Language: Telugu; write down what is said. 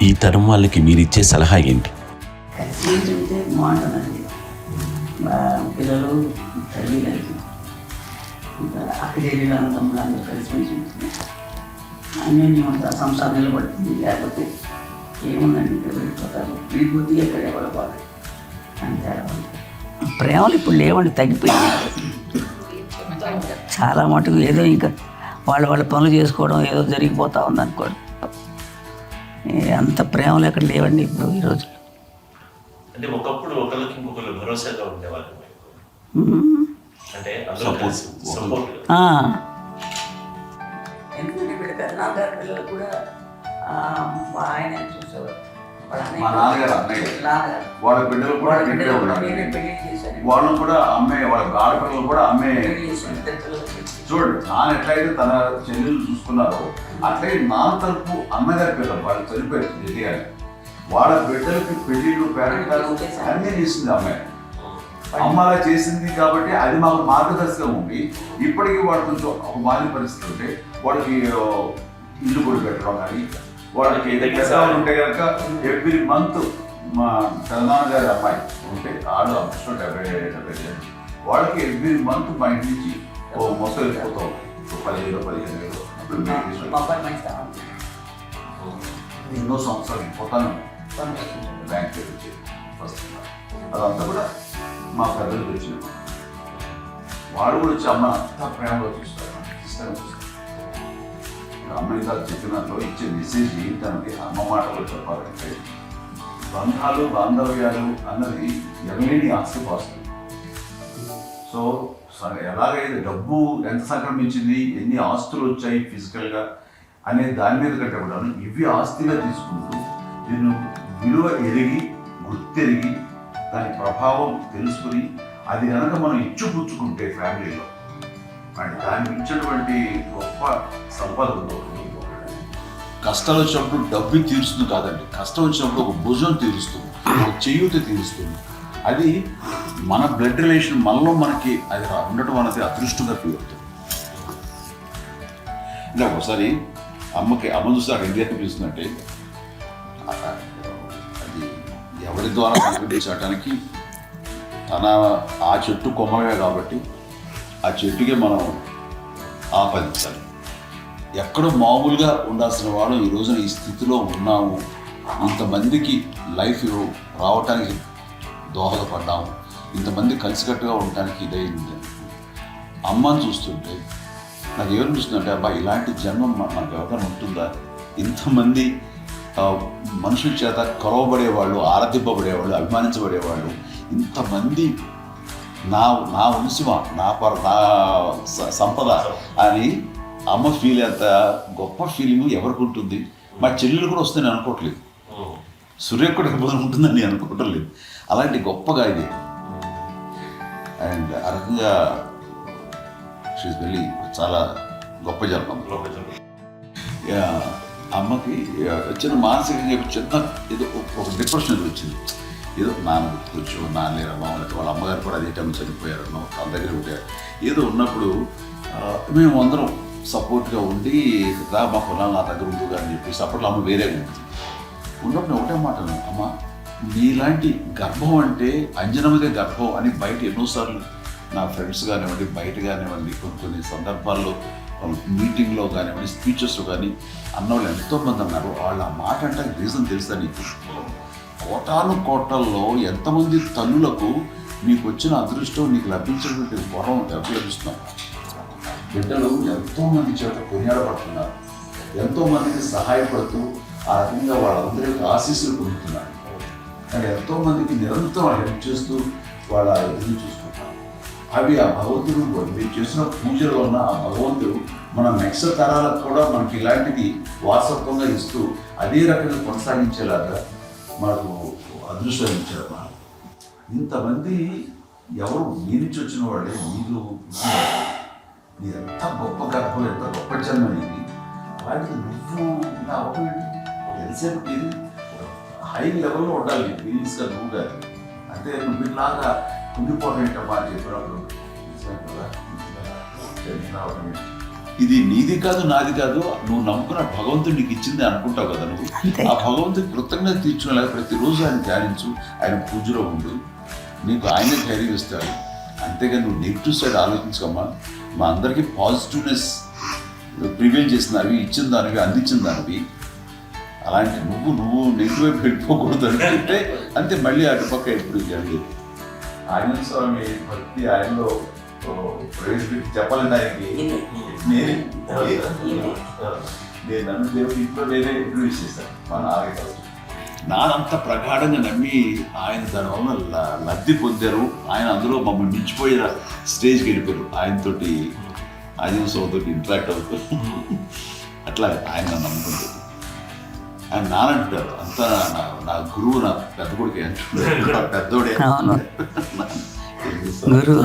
ఈ తరం వాళ్ళకి మీరు ఇచ్చే సలహా ఏంటి? కలిసి ఉంటే బాగుంటుందండి. పిల్లలు తల్లి కలిసి అక్క చెల్లెలు అన్నదమ్ములు అందరూ కలిసి ఉంటుంది. అన్నీ ఉంటారు, సంసారం నిలబడుతుంది. లేకపోతే ఏముందండి, ఇక్కడ వెళ్ళిపోతారు, విడిపోతే ఎక్కడ ఎవరు పోతారు అంతే. ప్రేమలు ఇప్పుడు లేవండి, తగ్గిపోయింది చాలా మటుకు. ఏదో ఇంకా వాళ్ళ పనులు చేసుకోవడం ఏదో జరిగిపోతూ ఉంది అనుకోండి. అంత ప్రేమలు ఎక్కడ లేవండి ఇప్పుడు ఈ రోజు. అంటే ఒకప్పుడు ఒకరికి ఇంకొకరు భరోసాగా ఉండేవాళ్ళు, అంటే ఎందుకంటే వీళ్ళ పెద్దనాన్నగారి పిల్లలు కూడా ఆయన చూసేవారు. మా నాన్నగారు అన్నయ్య వాళ్ళ బిడ్డలు కూడా ఇక్కడే ఉన్నారు. వాళ్ళని కూడా అమ్మాయి, వాళ్ళ ఆడపిల్లలు కూడా అమ్మాయి. చూడండి, నాన్న ఎట్లయితే తన చెల్లెలు చూసుకున్నారో అట్లయితే నాన్న తరపు అమ్మగారి పిల్లలు వాళ్ళు చనిపోయారు జడ్డి గారు. వాళ్ళ బిడ్డలకి పెళ్ళిళ్ళు పేరెంటాలు అన్నీ చేసింది అమ్మాయి. అమ్మ అలా చేసింది కాబట్టి అది మాకు మార్గదర్శకం ఉంది. ఇప్పటికీ వాళ్ళు కొంచెం ఒక మాదిరి పరిస్థితి ఉంటే వాళ్ళకి ఇల్లు కూడా పెట్టడం కానీ, వాళ్ళకి ఏదైనా ఉంటే కనుక ఎవ్రీ మంత్ మా తెలంగాణ గారి అమ్మాయి ఉంటే ఆడు అప్పుడు 70 వాళ్ళకి ఎవ్రీ మంత్ మా ఇంటి నుంచి మొత్తం వెళ్ళిపోతాం. 10,000-15,000 ఎన్నో సంవత్సరాలు పోతాను బ్యాంక్ వచ్చి అదంతా కూడా మా పెద్దలు వచ్చిన వాడు కూడా వచ్చి అమ్మ అంతా ప్రేమలో చూస్తారు, ఇష్టంగా చూస్తారు. అమ్మ ఇంకా చెప్పినట్లో ఇచ్చే మెసేజ్ ఏంటంటే, అమ్మ మాటలో చెప్పాలంటే బంధాలు బాంధవ్యాలు అన్నది ఎనలేని ఆస్తిపాస్తులు. సో ఎలాగైతే డబ్బు ఎంత సంక్రమించింది, ఎన్ని ఆస్తులు వచ్చాయి ఫిజికల్గా అనే దాని మీద కంటే కూడా ఇవి ఆస్తిగా తీసుకుంటూ దీన్ని విలువ ఎరిగి గుర్తెరిగి దాని ప్రభావం తెలుసుకుని అది కనుక మనం ఇచ్చిపుచ్చుకుంటే ఫ్యామిలీలో అంటే దానికి ఇచ్చినటువంటి గొప్ప సంపద ఉంటుంది. కష్టాలు వచ్చినప్పుడు డబ్బు తీరుస్తుంది కాదండి, కష్టం వచ్చినప్పుడు ఒక భుజం తీరుస్తుంది, ఒక చేయూత తీరుస్తుంది. అది మన బ్లడ్ రిలేషన్ మనలో మనకి అది ఉండటం అనేది అదృష్టంగా తీరుతుంది. అంటే ఒకసారి అమ్మ చూస్తే అక్కడ ఇండియా అనిపిస్తుందంటే అది ఎవరి ద్వారా కనిపించడానికి తన ఆ చెట్టు కొమ్మగా కాబట్టి ఆ చెట్టుకే మనం ఆపాదించాలి. ఎక్కడో మామూలుగా ఉండాల్సిన వాడు ఈ రోజున ఈ స్థితిలో ఉన్నాము, ఇంతమందికి లైఫ్ రావటానికి దోహదపడ్డాము, ఇంతమంది కలిసికట్టుగా ఉండటానికి ఇదైంది. అమ్మని చూస్తుంటే నాకు ఏమనిపిస్తుందంటే, అబ్బా ఇలాంటి జన్మం మనకు ఎవరైనా ఉంటుందా? ఇంతమంది మనుషుల చేత కొలవబడేవాళ్ళు, ఆరాధింపబడేవాళ్ళు, అభిమానించబడేవాళ్ళు, ఇంతమంది నా వంశమా, నా సంపద అని అమ్మ ఫీల్ అంత గొప్ప ఫీలింగ్ ఎవరికి ఉంటుంది? మా చెల్లెలు కూడా వస్తే నేను అనుకోవట్లేదు, సూర్య కూడా ఉంటుందని నేను అనుకోవటం లేదు. అలాంటి గొప్పగా ఇది. అండ్ ఆ రకంగా షీఈస్ వెరీ చాలా గొప్ప జన్మం. అమ్మకి చిన్న మానసికంగా చిన్న ఏదో ఒక డిప్రెషన్ వచ్చింది. ఏదో నాన్న గుర్తుకొచ్చు, నాన్న లేరమ్మా, వాళ్ళ అమ్మగారు కూడా అదే టైం చనిపోయారన్నో, వాళ్ళ దగ్గర ఉంటారు. ఏదో ఉన్నప్పుడు మేము అందరం సపోర్ట్గా ఉండి మా పొలాలు నా దగ్గర ఉంది అని చెప్పేసి అప్పట్లో అమ్మ వేరే ఉన్నప్పుడు ఒకటే మాట, అమ్మ నీలాంటి గర్భం అంటే అంజనమ్మదే గర్భం అని బయట ఎన్నోసార్లు నా ఫ్రెండ్స్ కానివ్వండి, బయట కానివ్వండి, కొన్ని సందర్భాల్లో మీటింగ్లో కానివ్వండి, స్పీచెస్లో కానీ అన్నవాళ్ళు ఎంతోమంది అన్నారు. వాళ్ళ మాట అంటే రీజన్ తెలుసా నీకు? కోటాల్లో ఎంతమంది తల్లులకు నీకు వచ్చిన అదృష్టం, నీకు లభించినటువంటి వరం లభిస్తున్నాం. బిడ్డలు ఎంతోమంది చేత కొనియాడబడుతున్నారు, ఎంతోమందికి సహాయపడుతూ ఆ రకంగా వాళ్ళందరికీ ఆశీస్సులు పొందుతున్నారు. కానీ ఎంతోమందికి నిరంతరం హెల్ప్ చేస్తూ వాళ్ళ ఎదురు చూసుకుంటారు. అవి ఆ భగవంతుడు మీరు చేసిన పూజలో ఉన్న ఆ భగవంతుడు మన నెక్స్ట్ తరాలకు కూడా మనకి ఇలాంటిది వారసత్వంగా ఇస్తూ అదే రకంగా కొనసాగించేలాగా మనకు అదృష్టం ఇచ్చారు. ఇంతమంది ఎవరు మీ నుంచి వచ్చిన వాళ్ళే, మీరు ఎంత గొప్ప గర్భం, ఎంత గొప్ప జన్మ ఇది. అలాంటిది నువ్వు ఇలా అవ్వడం ఎంతసేపు ఇది హై లెవెల్లో ఉండాలి, ఫీలింగ్స్గా నువ్వు కానీ. అంటే నువ్వు ఇలాగా కుంగిపోవడం ఏంటమ్మా అని చెప్పినప్పుడు రావడం ఇది నీది కాదు నాది కాదు, నువ్వు నమ్ముకున్న భగవంతుడు నీకు ఇచ్చింది అనుకుంటావు కదా నువ్వు. అంతే. ఆ భగవంతుడికి కృతజ్ఞత తీర్చుకోలేక ప్రతిరోజు ఆయన ధ్యానించు, ఆయన పూజలో ఉండు, నీకు ఆయనే ధైర్యం ఇస్తాడు. అంతేగాని నువ్వు నెగిటివ్ సైడ్ ఆలోచించుకోమ్మా. మా అందరికీ పాజిటివ్నెస్ ప్రివెంట్ చేసిన దానివి, ఇచ్చిన దానివి, అందించిన దానివి. అలాంటి నువ్వు నెగిటివ్ వైపు వెళ్ళిపోకూడదు అనుకుంటే అంతే, మళ్ళీ అటుపక్క ఎప్పుడు జరిగేది. ఆంజనేయ స్వామి భక్తి ఆయనలో ప్రవేశపెట్టి చెప్పాలంటే ఆయనకి నేను నన్ను దేవుడు ఇంట్లో నేనే ఇంట్రడ్యూస్ చేశాను మా నాన్నగారు. నానంత ప్రగాఢంగా నమ్మి ఆయన దానివల్ల లబ్ధి పొందారు. ఆయన అందులో మమ్మల్ని మించిపోయిన స్టేజ్కి వెళ్ళిపోయారు. ఆయనతోటి ఆంజనేయ స్వామితో ఇంటరాక్ట్ అవుతారు. అట్లా ఆయన నన్ను నమ్ముకుంటారు. ఆయన నానంటారు అంతా నా గురువు, నా పెద్ద కొడుకు అంటున్నారు, పెద్దోడే అవును. గురువు